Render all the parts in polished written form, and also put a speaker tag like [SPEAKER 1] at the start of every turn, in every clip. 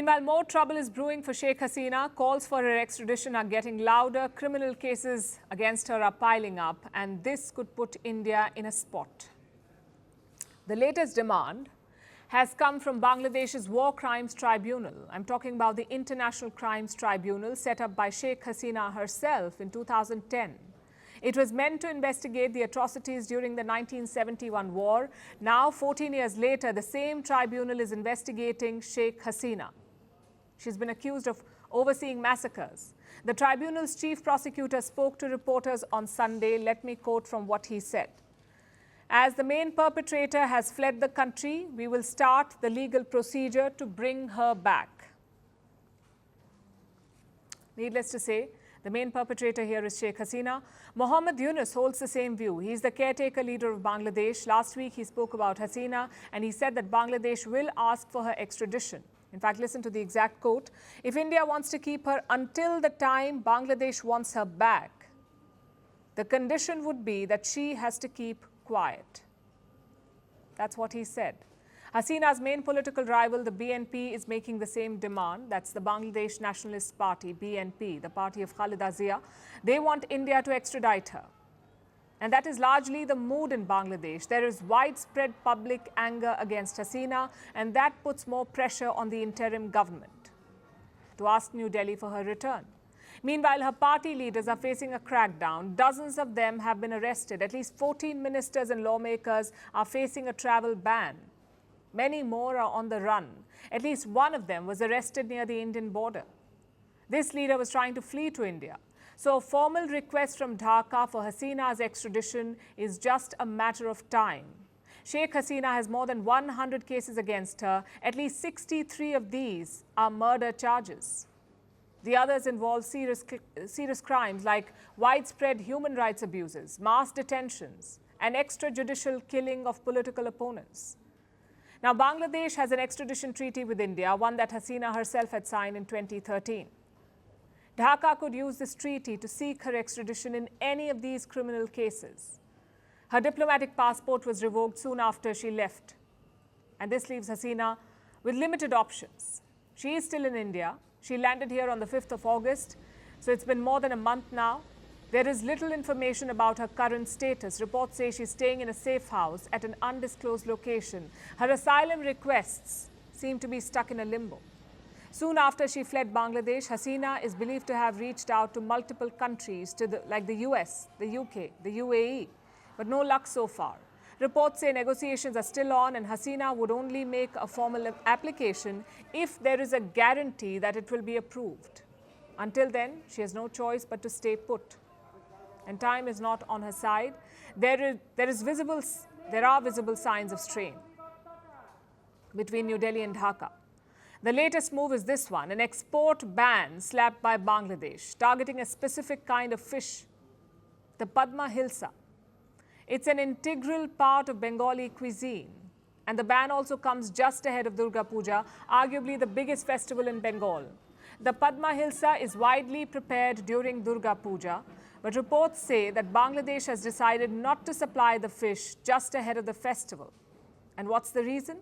[SPEAKER 1] Meanwhile, more trouble is brewing for Sheikh Hasina. Calls for her extradition are getting louder. Criminal cases against her are piling up, and this could put India in a spot. The latest demand has come from Bangladesh's War Crimes Tribunal. I'm talking about the International Crimes Tribunal set up by Sheikh Hasina herself in 2010. It was meant to investigate the atrocities during the 1971 war. Now, 14 years later, the same tribunal is investigating Sheikh Hasina. She's been accused of overseeing massacres. The tribunal's chief prosecutor spoke to reporters on Sunday. Let me quote from what he said. As the main perpetrator has fled the country, we will start the legal procedure to bring her back. Needless to say, the main perpetrator here is Sheikh Hasina. Muhammad Yunus holds the same view. He's the caretaker leader of Bangladesh. Last week, he spoke about Hasina, and he said that Bangladesh will ask for her extradition. In fact, listen to the exact quote. If India wants to keep her until the time Bangladesh wants her back, the condition would be that she has to keep quiet. That's what he said. Hasina's main political rival, the BNP, is making the same demand. That's the Bangladesh Nationalist Party, BNP, the party of Khaleda Zia. They want India to extradite her. And that is largely the mood in Bangladesh. There is widespread public anger against Hasina, and that puts more pressure on the interim government to ask New Delhi for her return. Meanwhile, her party leaders are facing a crackdown. Dozens of them have been arrested. At least 14 ministers and lawmakers are facing a travel ban. Many more are on the run. At least one of them was arrested near the Indian border. This leader was trying to flee to India. So a formal request from Dhaka for Hasina's extradition is just a matter of time. Sheikh Hasina has more than 100 cases against her. At least 63 of these are murder charges. The others involve serious crimes like widespread human rights abuses, mass detentions, and extrajudicial killing of political opponents. Now, Bangladesh has an extradition treaty with India, one that Hasina herself had signed in 2013. Dhaka could use this treaty to seek her extradition in any of these criminal cases. Her diplomatic passport was revoked soon after she left. And this leaves Hasina with limited options. She is still in India. She landed here on the 5th of August, so it's been more than a month now. There is little information about her current status. Reports say she's staying in a safe house at an undisclosed location. Her asylum requests seem to be stuck in a limbo. Soon after she fled Bangladesh, Hasina is believed to have reached out to multiple countries, like the US, the UK, the UAE, but no luck so far. Reports say negotiations are still on, and Hasina would only make a formal application if there is a guarantee that it will be approved. Until then, she has no choice but to stay put. And time is not on her side. There are visible signs of strain between New Delhi and Dhaka. The latest move is this one, an export ban slapped by Bangladesh, targeting a specific kind of fish, the Padma Hilsa. It's an integral part of Bengali cuisine. And the ban also comes just ahead of Durga Puja, arguably the biggest festival in Bengal. The Padma Hilsa is widely prepared during Durga Puja, but reports say that Bangladesh has decided not to supply the fish just ahead of the festival. And what's the reason?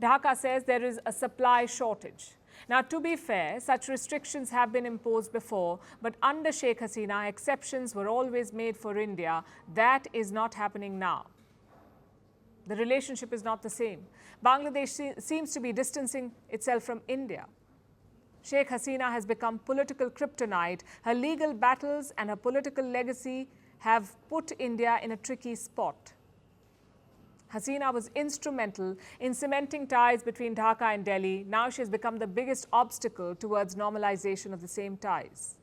[SPEAKER 1] Dhaka says there is a supply shortage. Now, to be fair, such restrictions have been imposed before, but under Sheikh Hasina, exceptions were always made for India. That is not happening now. The relationship is not the same. Bangladesh seems to be distancing itself from India. Sheikh Hasina has become political kryptonite. Her legal battles and her political legacy have put India in a tricky spot. Hasina was instrumental in cementing ties between Dhaka and Delhi. Now she has become the biggest obstacle towards normalization of the same ties.